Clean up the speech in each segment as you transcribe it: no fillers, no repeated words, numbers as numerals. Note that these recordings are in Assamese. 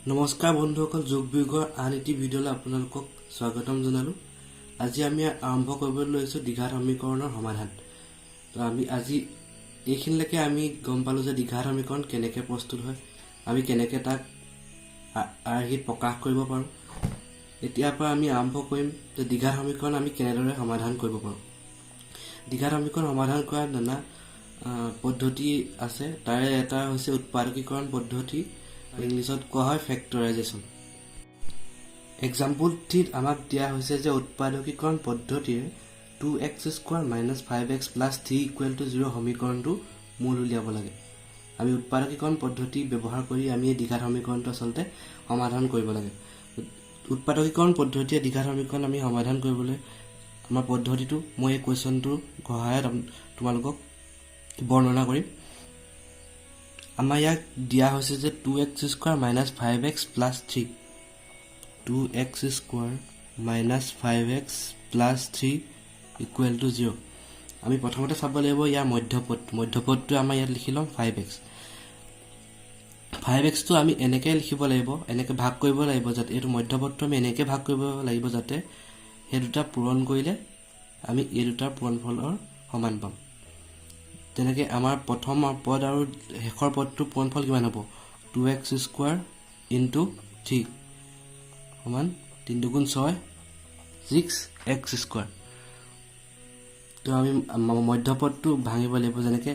নমস্কাৰ বন্ধুসকল, যোগ বিয়োগৰ আন এটি ভিডিঅ'লৈ আপোনালোকক স্বাগতম জনালোঁ। আজি আমি আৰম্ভ কৰিবলৈ লৈছোঁ দ্বিঘাত সমীকৰণৰ সমাধান। তো আমি আজি এইখিনিলৈকে আমি গম পালোঁ যে দ্বিঘাত সমীকৰণ কেনেকৈ প্ৰস্তুত হয়, আমি কেনেকৈ তাক আৰ্হিত প্ৰকাশ কৰিব পাৰোঁ। এতিয়াৰ পৰা আমি আৰম্ভ কৰিম যে দ্বিঘাত সমীকৰণ আমি কেনেদৰে সমাধান কৰিব পাৰোঁ। দ্বিঘাত সমীকৰণ সমাধান কৰাৰ নানা পদ্ধতি আছে। তাৰে এটা হৈছে উৎপাদকীকৰণ পদ্ধতি, ইংলিছত কোৱা হয় ফেক্টৰাইজেশ্যন। এক্সাম্পল 3 আমাক দিয়া হৈছে যে উৎপাদকীকৰণ পদ্ধতিৰে 2x² - 5x + 3 = 0 সমীকৰণটো মূল উলিয়াব লাগে। আমি উৎপাদকীকৰণ পদ্ধতি ব্যৱহাৰ কৰি আমি এই দ্বিঘাত সমীকৰণটো আচলতে সমাধান কৰিব লাগে। উৎপাদকীকৰণ পদ্ধতিৰে দ্বিঘাত সমীকৰণ আমি সমাধান কৰিবলৈ আমাৰ পদ্ধতিটো মই এই কুৱেশ্যনটোৰ সহায়ত তোমালোকক বৰ্ণনা কৰিম। আমাৰ ইয়াক দিয়া হৈছে যে 2x² - 5x + 3 2x² - 5x + 3 = 0। আমি প্ৰথমতে চাব লাগিব ইয়াৰ মধ্যপদটো আমাৰ ইয়াত লিখি ল'ম 5x। 5xটো আমি এনেকৈ লিখিব লাগিব, এনেকৈ ভাগ কৰিব লাগিব যাতে এইটো মধ্যপদটো আমি এনেকৈ ভাগ কৰিব লাগিব যাতে সেই দুটা পূৰণ কৰিলে আমি এই দুটাৰ পূৰণফলৰ সমান পাম। তেনেকৈ আমাৰ প্ৰথম পদ আৰু শেষৰ পদটোৰ পূৰণফল কিমান হ'ব? 2x² × 3 সমান 3 × 6 6x²। তো আমি মধ্যপদটো ভাঙিব লাগিব, যেনেকৈ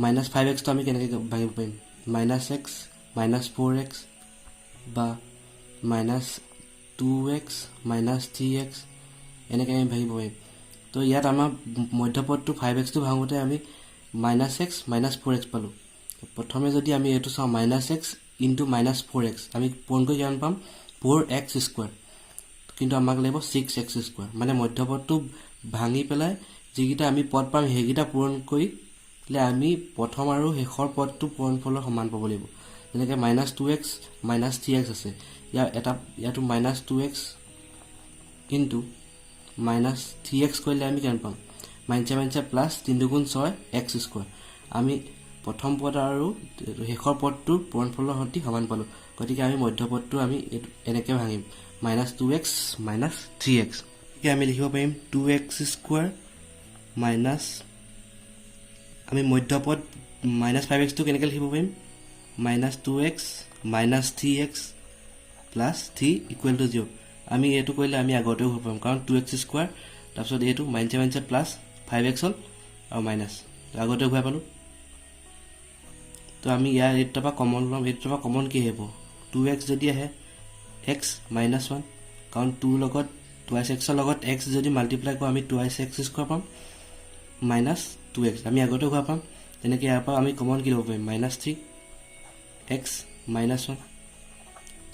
-5xটো আমি কেনেকৈ ভাঙিব পাৰিম? -x -4x বা -2x -3x এনেকৈ আমি ভাঙিব পাৰিম। তো ইয়াত আমাৰ মধ্যপদটো 5xটো ভাঙোতে আমি -x -4x পালোঁ। প্ৰথমে যদি আমি এইটো চাওঁ -x × -4x আমি পূৰণ কৰি কিমান পাম? 4x²। কিন্তু আমাক লাগিব 6x²। মানে মধ্যপদটো ভাঙি পেলাই যিকেইটা আমি পদ পাম সেইকেইটা পূৰণ কৰিলে আমি প্ৰথম আৰু শেষৰ পদটো পূৰণফলৰ সমান পাব লাগিব। যেনেকৈ -2x -3x আছে, ইয়াতো -2x × -3x কৰিলে আমি কিমান পাম? -3 + 3 × 6 x²। আমি প্ৰথম পদ আৰু শেষৰ পদটোৰ পূৰণফলৰ সৈতে সমান পালোঁ। গতিকে আমি মধ্যপদটো আমি এনেকৈ ভাঙিম -2x - 3x। গতিকে আমি লিখিব পাৰিম 2x² আমি মধ্যপদ -5xটো কেনেকৈ লিখিব পাৰিম? -2x - 3x + 3 = 0। আমি এইটো কৰিলে আমি আগতেও হ'ব পাৰিম, কাৰণ 2x² তাৰপিছত এইটো -3 + 5x হ'ল আৰু মাইনাছ আগতে ঘূৰাই পালোঁ। তো আমি ইয়াৰ এইটোৰ পৰা কমন ল'ম। এইটোৰ পৰা কমন কি আহিব? 2x যদি আহে x - 1, কাৰণ 2x লগত x যদি মাল্টিপ্লাই কৰোঁ আমি 2x² পাম -2x আমি আগতে ঘূৰাই পাম। তেনেকৈ ইয়াৰ পৰা আমি কমন কি ল'ব পাৰিম? -3x - 1,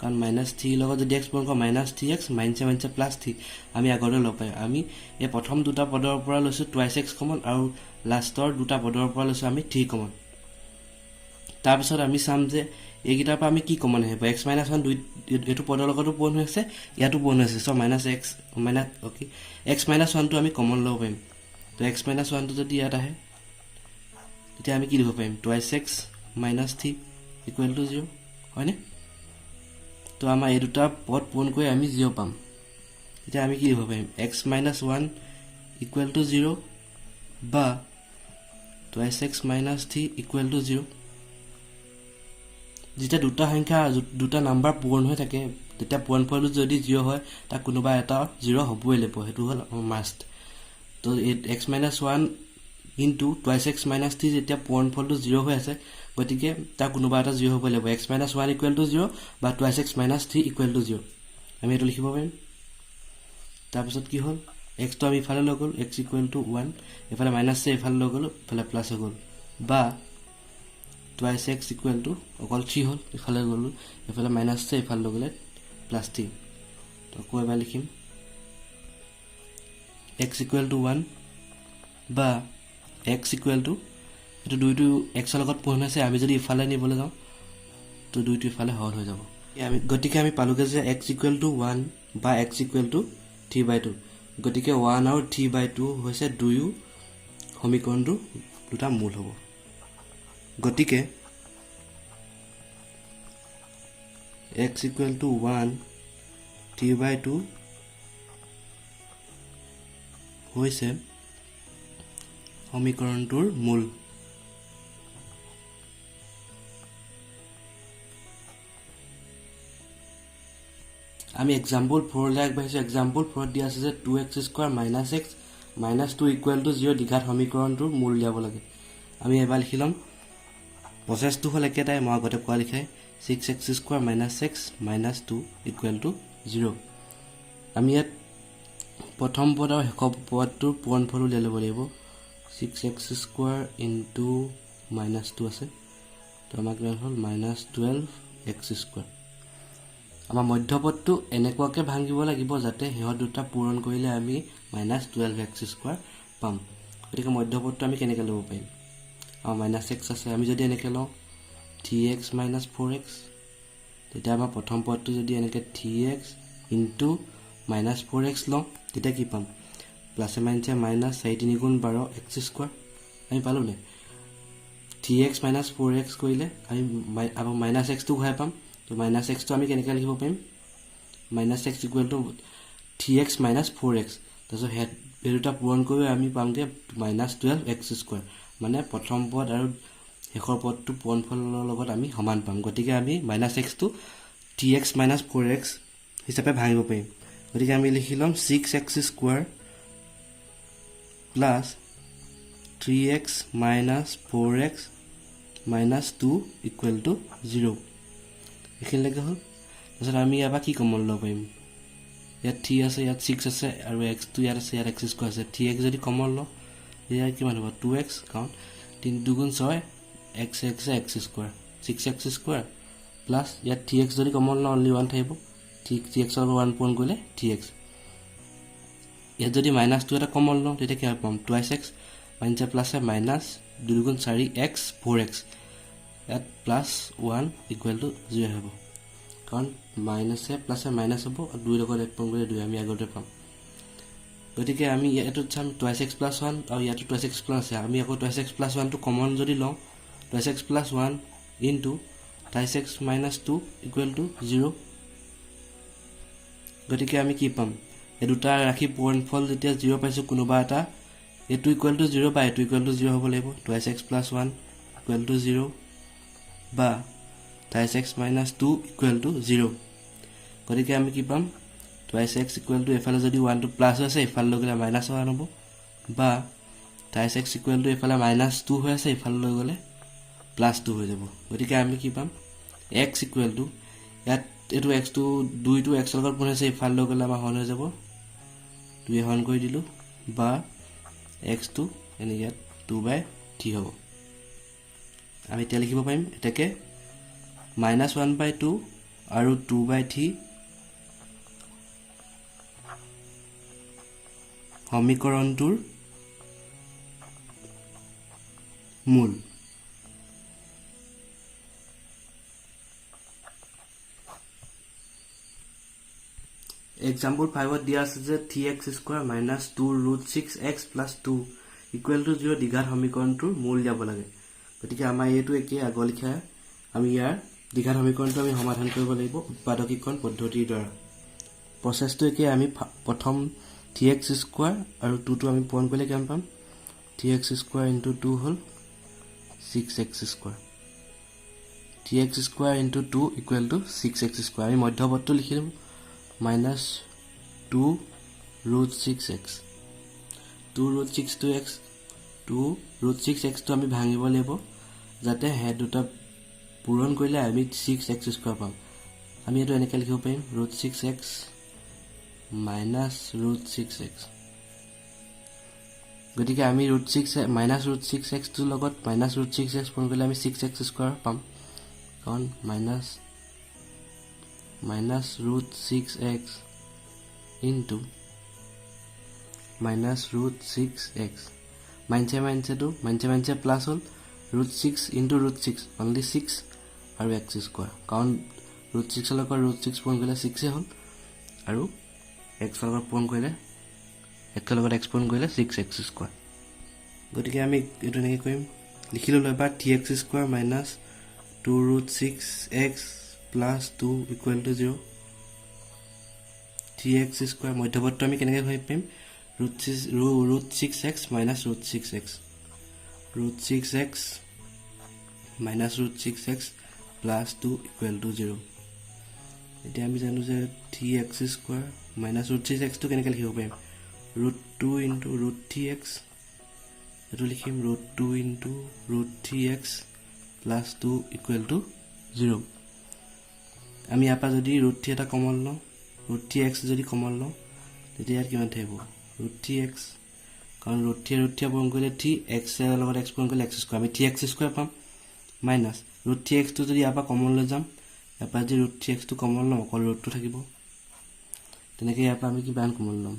কাৰণ -3 লগত যদি x পূৰণ কৰোঁ -3x -3 + 3 আমি আগতে ল'ব পাৰিম। আমি এই প্ৰথম দুটা পদৰ পৰা লৈছোঁ 2x কমন আৰু লাষ্টৰ দুটা পদৰ পৰা লৈছোঁ আমি 3 কমন। তাৰপিছত আমি চাম যে এইকেইটাৰ পৰা আমি কি কমন আহিব? x - 1 এইটো পদৰ লগতো পূৰণ হৈ আছে, ইয়াতো পূৰণ হৈ আছে। চ' x - 1টো আমি কমন ল'ব পাৰিম। তো x - 1টো যদি ইয়াত আহে তেতিয়া আমি কি লিখিব পাৰিম? 2x - 3 = 0, হয়নে? তো আমাৰ এই দুটা পদ পূৰণ কৰি আমি 0 পাম। এতিয়া আমি কি লিখিব পাৰিম? x - 1 = 0 বা 2x - 3 = 0। যেতিয়া দুটা নাম্বাৰ পূৰণ হৈ থাকে তেতিয়া পূৰণফলটো যদি 0 হয় তাক কোনোবা এটা 0 হ'বই লাগিব, সেইটো হ'ল মাষ্ট। তো x - 1 × 2x - 3 যেতিয়া পূৰণফলটো 0 হৈ আছে গতিকে তাৰ কোনোবা এটা 0 হ'বই লাগিব। x - 1 = 0 বা 2x - 3 = 0 আমি এইটো লিখিব পাৰিম। তাৰপিছত কি হ'ল? xটো আমি ইফালে লৈ গ'ল, x = 1, এইফালে -3 এইফালে লৈ গ'লোঁ, ইফালে প্লাছ হৈ গ'ল, বা 2x অকল 3 হ'ল, ইফালে গ'লোঁ, এইফালে -3 এইফালে লৈ গ'লে +3। তো আকৌ এবাৰ লিখিম x = 1 বা x এইটো দুইটো এক্সৰ লগত পূৰণ হৈছে। আমি যদি ইফালে নিবলৈ যাওঁ তো দুইটো ইফালে হৰণ হৈ যাব। গতিকে আমি পালোঁগৈ যে x = 1 বা x = 3/2। গতিকে 1 আৰু 3/2 হৈছে দুয়ো সমীকৰণটো দুটা মূল হ'ব। গতিকে x equal to 1 t/2 হৈছে সমীকৰণটোৰ মূল। আমি এক্সাম্পল 4 লৈ আগবাঢ়িছোঁ। এক্সাম্পল 4 দিয়া আছে যে 2x² - x - 2 = 0 দ্বিঘাত সমীকৰণটোৰ মূল উলিয়াব লাগে। আমি এবাৰ লিখি ল'ম। প্ৰচেছটো হ'ল একেটাই, মই আগতে কোৱা লিখাই 6x² - x - 2 = 0। আমি ইয়াত প্ৰথম পদ আৰু শেষৰ পদটোৰ পূৰণফল উলিয়াই ল'ব লাগিব। 6x² * -2 আছে, তো আমাৰ কিমান হ'ল -12x²। আমাৰ মধ্যপদটো এনেকুৱাকৈ ভাঙিব লাগিব যাতে সিহঁত দুটা পূৰণ কৰিলে আমি -12x² পাম। গতিকে মধ্যপদটো আমি কেনেকৈ ল'ব পাৰিম? আমাৰ -x আছে, আমি যদি এনেকৈ লওঁ 3x - 4x, তেতিয়া আমাৰ প্ৰথম পদটো যদি এনেকৈ 3x * -4x লওঁ তেতিয়া কি পাম? প্লাছে মাইনাছে -4 × 3 = 12x²। আমি পালোঁ নে? 3x - 4x কৰিলে আমি আকৌ -xটো ঘূৰাই পাম। তো -xটো আমি কেনেকৈ লিখিব পাৰিম? -x = 3x - 4x। তাৰপিছত সেই দুটা পূৰণ কৰি আমি পামগৈ -12x²। মানে প্ৰথম পদ আৰু শেষৰ পদটো পূৰণফলৰ লগত আমি সমান পাম। গতিকে আমি -xটো 3x - 4x হিচাপে ভাঙিব পাৰিম। গতিকে আমি লিখি ল'ম 6x² + 3x - 4x - 2 = 0। এইখিনিলৈকে হ'ল। তাৰপিছত আমি ইয়াৰ পৰা কি কমন ল'ব পাৰিম? ইয়াত 3 আছে, ইয়াত 6 আছে আৰু xটো ইয়াত আছে, ইয়াত x² আছে। 3x যদি কমন লওঁ তেতিয়া কিমান হ'ব? 2x, কাৰণ 3 × 2 = 6, x x² 6x² প্লাছ ইয়াত 3x যদি কমন লওঁ অনলি 1 থাকিব। 3x ৰ 1 পূৰণ কৰিলে 3x। ইয়াত যদি -2 এটা কমন লওঁ তেতিয়া কি পাম? 2x - প্লাছে -2 × 4x 4x। ইয়াত +1 = 0 হ'ব, কাৰণ মাইনাছে প্লাছে মাইনাছ হ'ব আৰু 2 লগত 1 পূৰণ কৰিলে 2 আমি আগতে পাম। গতিকে আমি ইয়াটোত চাম 2x + 1 আৰু ইয়াতো 2x + আছে। আমি আকৌ 2x + 1টো কমন যদি লওঁ 2x + 1 × 2x - 2 = 0। গতিকে আমি কি পাম? এই দুটা ৰাশি পূৰণফল যেতিয়া 0 পাইছোঁ, কোনোবা এটা এইটো = 0 বা এইটো = 0 হ'ব লাগিব। 2x + 1 = 0 বা 2x - 2 = 0। গতিকে আমি কি পাম? 2x = এফালে যদি 1টো প্লাছ হৈ আছে এইফালে লৈ গ'লে -1 হ'ব, বা 2x = এইফালে -2 হৈ আছে এইফালে লৈ গ'লে +2 হৈ যাব। গতিকে আমি কি পাম? x = ইয়াত এইটো xটো 2টো x লগত পূৰণ হৈছে, এইফালে লৈ গ'লে আমাৰ হৰণ হৈ যাব, 2 হৰণ কৰি দিলোঁ, বা xটো এনে ইয়াত 2/3 হ'ব। আমি এতিয়া লিখিব পাৰিম এটাকে -1/2 আৰু 2/3 সমীকৰণটোৰ মূল। এক্সাম্পল 5 দিয়া আছে যে 3x² - 2√6x + 2 = 0 দ্বিঘাত সমীকৰণটোৰ মূল উলিয়াব লাগে। গতিকে আমাৰ এইটো একেই আগৰ লিখাই। আমি ইয়াৰ দ্বিঘাত সমীকৰণটো আমি সমাধান কৰিব লাগিব উৎপাদকীকৰণ পদ্ধতিৰ দ্বাৰা। প্ৰচেছটো একেই। আমি প্ৰথম 3x² আৰু 2টো আমি পূৰণ কৰিলে কিমান পাম? 3x² × 2 হ'ল 6x²। 3x² × 2 = 6x²। আমি মধ্যপদটো লিখি দিম -2√6x। 2√6xটো আমি ভাঙিব লাগিব যাতে সেই দুটা পূৰণ কৰিলে আমি 6x² পাম। আমি এইটো এনেকৈ লিখিব পাৰিম √6x - √6x। গতিকে আমি -√6xটোৰ লগত -√6x পূৰণ কৰিলে আমি 6x² পাম, কাৰণ -√6x × -√6x মাইনাছে প্লাছ হ'ল, √6 × √6 অনলি 6 আৰু x², কাৰণ √6 লগত √6 পূৰণ কৰিলে 6 হ'ল আৰু x লগত পূৰণ কৰিলে x লগত x পূৰণ কৰিলে 6x²। গতিকে আমি এইটো এনেকৈ কৰিম, লিখি ল'লোঁ এবাৰ 3x² - 2√6x + plus 2 equal to 0 3x square মধ্যবৰ্তী আমি কেনেকৈ হৈ পাৰিম √6x minus √6x √6x minus √6x plus 2 equal to 0 এতিয়া আমি জানো যে 3x স্কোৱাৰ মাইনাছ √6xটো কেনেকৈ লিখিব পাৰিম √2 ইনটু √3x এইটো লিখিম √2 into √3x plus 2 equal to 0 আমি ইয়াৰ পৰা যদি √3 এটা কমন লওঁ √3x যদি কমন লওঁ তেতিয়া ইয়াত কিমান থাকিব √3x কাৰণ √3 পূৰণ কৰিলে 3x ৰ লগত x পূৰণ কৰিলে x স্কোৱাৰ আমি 3x স্কোৱাৰ পাম মাইনাছ √3xটো যদি ইয়াৰ পৰা কমন লৈ যাম ইয়াৰ পৰা যদি √3xটো কমন ল'ম অকল √2 থাকিব তেনেকৈ ইয়াৰ পৰা আমি কিমান কমন ল'ম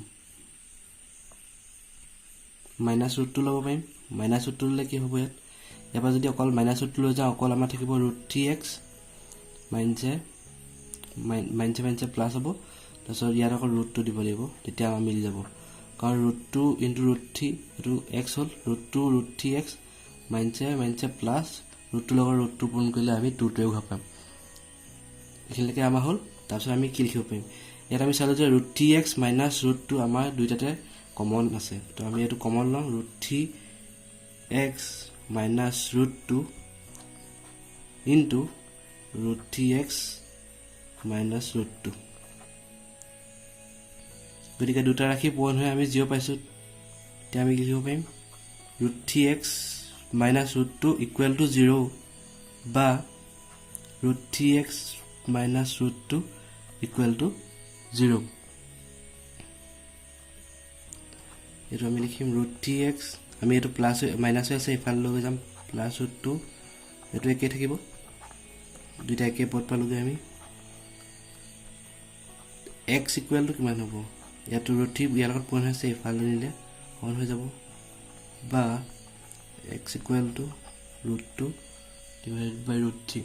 মাইনাছ √2 ল'ব পাৰিম মাইনাছ √2 ল'লে কি হ'ব ইয়াৰ পৰা যদি অকল মাইনাছ √2 লৈ যাওঁ অকল আমাৰ থাকিব √3x মাইনাছে প্লাছ হ'ব তাৰপিছত ইয়াত অকল √2 দিব লাগিব তেতিয়া আমাৰ মিলি যাব কাৰণ √2 ইনটু √3 এইটো x হ'ল √2 √3x মাইনাছে প্লাছ √2 লগত √2 পূৰণ কৰিলে আমি 2টোৱে ঘূৰাই পাম এইখিনিলৈকে আমাৰ হ'ল তাৰপিছত আমি কি লিখিব পাৰিম ইয়াত আমি চালোঁ যে √3x মাইনাছ √2 আমাৰ দুইটাতে কমন আছে তো আমি এইটো কমন লওঁ √3x minus √2 into √3x minus √2 গতিকে দুটা ৰাশি পূৰণ হৈ আমি 0 পাইছোঁ এতিয়া আমি লিখিব পাৰিম √3x মাইনাছ √2 ইকুৱেল টু 0 বা √3x মাইনাছ √2 ইকুৱেল টু 0 এইটো আমি লিখিম √3x আমি এইটো প্লাছ মাইনাছ হৈ আছে ইফালে লৈ যাম প্লাছ √2 এইটো একেই থাকিব দুইটা একে পদ পালোগৈ আমি x ইকুৱেল টু কিমান হ'ব ইয়াতো √3 ইয়াৰ লগত পূৰণ হৈছে ইফালে নিলে পূৰণ হৈ যাব বা x equal to √2 divided by √3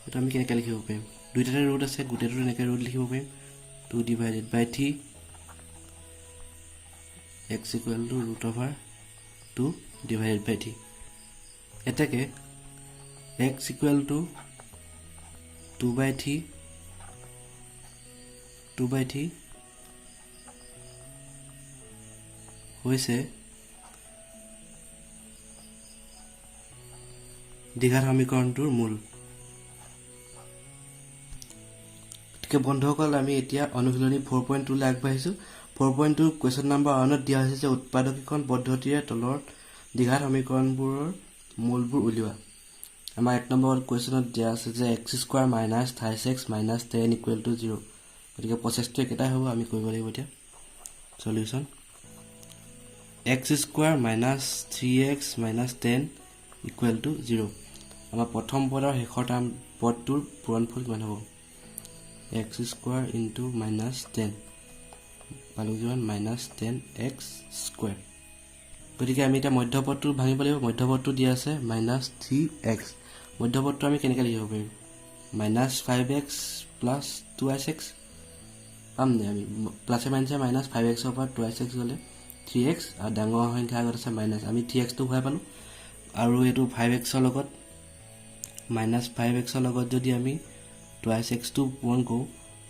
এইটো আমি কেনেকৈ লিখিব পাৰিম দুইটাতে ৰুট আছে গোটেইটো এনেকৈ ৰুট লিখিব পাৰিম 2 divided by 3 x equal to √2 divided by 3 এটাকে x ইকুৱেল টু 2/3 হৈছে দ্বিঘাত সমীকৰণটোৰ মূল গতিকে বন্ধুসকল আমি এতিয়া অনুশীলনী 4.2 লৈ আগবাঢ়িছোঁ 4.2 কুৱেশ্যন নম্বৰ 1 দিয়া হৈছে যে উৎপাদকীকৰণ পদ্ধতিৰে তলৰ দ্বিঘাত সমীকৰণবোৰৰ মূলবোৰ উলিওৱা আমাৰ 1 নম্বৰ কুৱেশ্যনত দিয়া আছে যে x square minus 28x minus 10 equal to 0 গতিকে প্ৰচেছটো একেটাই হ'ব আমি কৰিব লাগিব এতিয়া solution x square minus 3x minus 10 equal to 0 আমাৰ প্ৰথম পদৰ শেষৰ টাৰ্ম পদটোৰ পূৰণফল কিমান হ'ব x স্কোৱাৰ ইনটু মাইনাছ 10 পালোঁ কিমান মাইনাছ 10x স্কোৱাৰ গতিকে আমি এতিয়া মধ্যপদটো ভাঙিব লাগিব মধ্যপদটো দিয়া আছে মাইনাছ 3x মধ্যপদটো আমি কেনেকৈ লিখিব পাৰিম মাইনাছ 5x প্লাছ 2x পাম নে আমি প্লাছে মাইনাছে মাইনাছ 5xৰ পৰা 2x গ'লে 3x আৰু ডাঙৰ সংখ্যা আগত আছে মাইনাছ আমি 3xটো ঘূৰাই পালোঁ আৰু এইটো 5xৰ লগত মাইনাছ 5xৰ লগত যদি আমি 2xটো পূৰণ কৰোঁ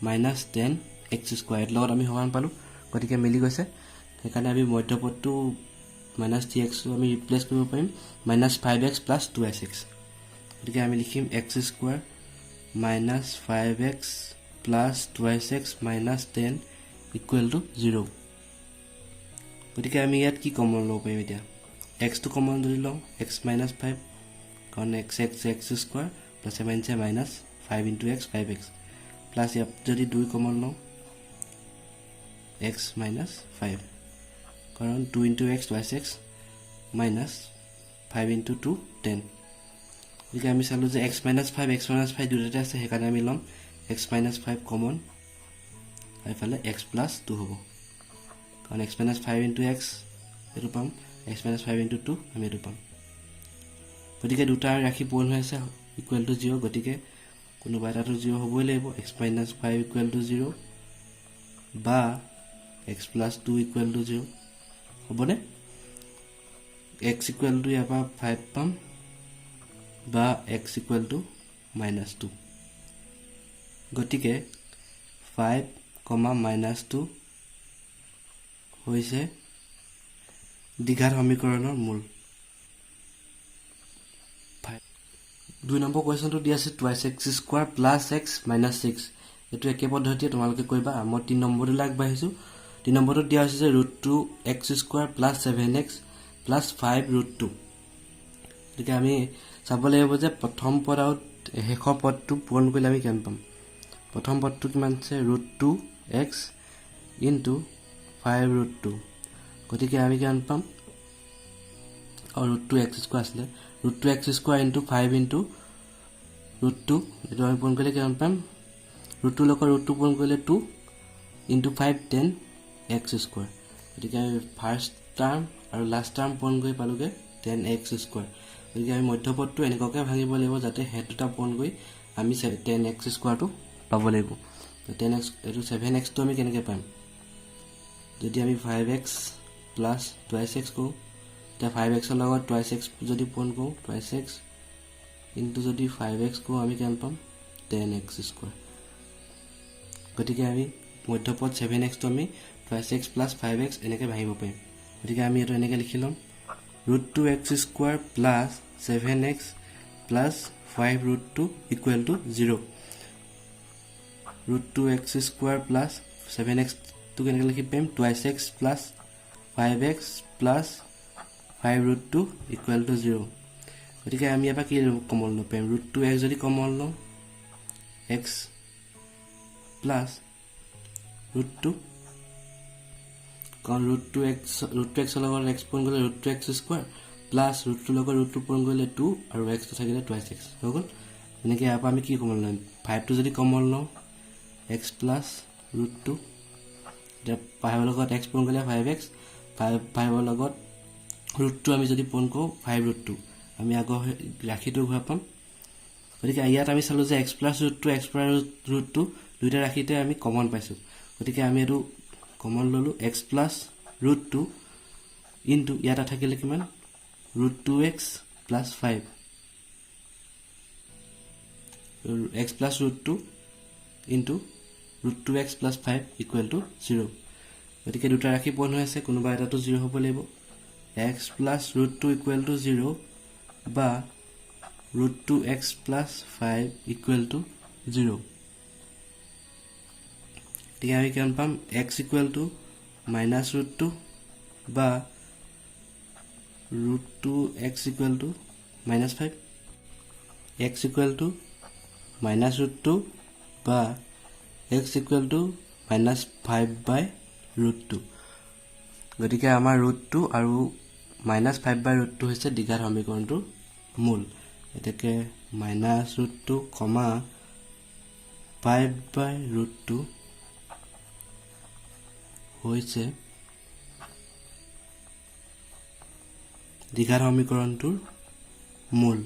মাইনাছ 10x স্কোৱাৰ এইটোৰ লগত আমি সমান পালোঁ গতিকে মিলি গৈছে সেইকাৰণে আমি মধ্যপদটো মাইনাছ 3xটো আমি ৰিপ্লেচ কৰিব পাৰিম মাইনাছ 5x প্লাছ 2x গতিকে আমি লিখিম x square minus 5x plus 2x minus 10 equal to 0 গতিকে আমি ইয়াত কি কমন ল'ব পাৰিম এতিয়া xটো কমন যদি লওঁ x মাইনাছ 5 কাৰণ x স্কোৱাৰ প্লাছ মাইনাছে minus 5 into x 5x plus ইয়াত যদি 2 কমন লওঁ x মাইনাছ 5 কাৰণ 2 into x 2x minus 5 into 2 10 গতিকে আমি চালোঁ যে x মাইনাছ 5 দুটাতে আছে সেইকাৰণে আমি ল'ম x মাইনাছ 5 কমন এইফালে x প্লাছ 2 হ'ব কাৰণ x মাইনাছ 5 ইনটু x এইটো পাম x মাইনাছ 5 ইনটু 2 আমি এইটো পাম গতিকে দুটা ৰাশি পূৰণ হৈ আছে ইকুৱেল টু 0 গতিকে কোনোবা এটাতো 0 হ'বই লাগিব x মাইনাছ 5 ইকুৱেল টু 0 বা x প্লাছ 2 ইকুৱেল টু 0 হ'বনে x ইকুৱেল টু ইয়াৰ পৰা 5 পাম বা x ইকুৱেল টু মাইনাছ 2 গতিকে 5, -2 হৈছে দ্বিঘাত সমীকৰণৰ মূল। 2 নম্বৰ কুৱেশ্যনটো দি আছে twice x square plus x minus 6। এইটো একে পদ্ধতিয়ে তোমালোকে কৰিবা। মই 3 নম্বৰটোলৈ আগবাঢ়িছোঁ। 3 নম্বৰটোত দিয়া হৈছে যে √2x square plus 7x plus 5√2। গতিকে আমি চাব লাগিব যে প্ৰথম পদ আৰু শেষৰ পদটো পূৰণ কৰিলে আমি কিমান পাম। প্ৰথম পদটো কিমান আছে √2x ইনটু 5√2। গতিকে আমি কিমান পাম, √2x স্কোৱাৰ আছিলে, √2x স্কোৱাৰ ইনটু 5 ইনটু √2। এইটো আমি পূৰণ কৰিলে কিমান পাম, √2 লগত √2 পূৰণ কৰিলে 2 ইনটু 5 10x স্কোৱাৰ। গতিকে আমি ফাৰ্ষ্ট টাৰ্ম আৰু লাষ্ট টাৰ্ম পূৰণ কৰি পালোঁগৈ 10x স্কোৱাৰ। গতিকে আমি মধ্যপদটো এনেকুৱাকৈ ভাঙিব লাগিব যাতে হেড দুটা পূৰণ কৰি আমি 10x স্কোৱাৰটো পাব লাগিব। 10x এইটো 7xটো আমি কেনেকৈ পাম, যদি আমি 5x প্লাছ 2x কৰোঁ, এতিয়া 5xৰ লগত 2x যদি পূৰণ কৰোঁ 2x ইনটু যদি 5x কৰোঁ আমি কিমান পাম 10x স্কোৱাৰ। গতিকে আমি মধ্যপদ 7xটো আমি 2x প্লাছ 5x এনেকৈ ভাঙিব পাৰিম। গতিকে আমি এইটো এনেকৈ লিখি ল'ম, √2x square plus 7x plus 5√2 equal to 0। √2x square plus 7xটো কেনেকৈ লিখি পাৰিম, 2x plus 5x plus 5√2 equal to 0। গতিকে আমি ইয়াৰ পৰা কি কমন ল'ব পাৰিম, √2x যদি কমন লওঁ x প্লাছ √2, কাৰণ √2xৰ লগত x পূৰণ কৰিলে √2x স্কোৱাৰ প্লাছ √2 লগত √2 পূৰণ কৰিলে 2 আৰু xটো থাকিলে 2x হৈ গ'ল। এনেকৈ ইয়াৰ পৰা আমি কি কমন ল'ম, 5টো যদি কমন লওঁ x প্লাছ √2, এতিয়া 5ৰ লগত x পূৰণ কৰিলে 5x, 5ৰ লগত √2 আমি যদি পূৰণ কৰোঁ 5√2, আমি আগৰ ৰাশিটো ঘূৰাই পাম। গতিকে ইয়াত আমি চালোঁ যে x প্লাছ √2 x প্লাছ √2 দুইটা ৰাশিতে আমি কমন পাইছোঁ। গতিকে আমি এইটো কমন ল'লোঁ x প্লাছ √2 ইনটু ইয়াত থাকিলে কিমান √2x plus 5, x plus √2 into √2x plus 5 equal to 0। গতিকে দুটা ৰাশি পূৰণ হৈ আছে, কোনোবা এটাতো 0 হ'ব লাগিব। x প্লাছ √2 ইকুৱেল টু 0 বা √2x প্লাছ 5 ইকুৱেল টু 0। গতিকে আমি কিমান পাম, x ইকুৱেল টু মাইনাছ √2 বা √2x equal to minus 5, x equal two minus √2 বা x ইকুৱেল টু মাইনাছ 5/√2। গতিকে আমাৰ √2 আৰু মাইনাছ 5/√2 হৈছে দ্বিঘাত সমীকৰণটোৰ মূল। এতেকে মাইনাছ √2, 5/√2 হৈছে দ্বিঘাত সমীকৰণটোৰ মূল।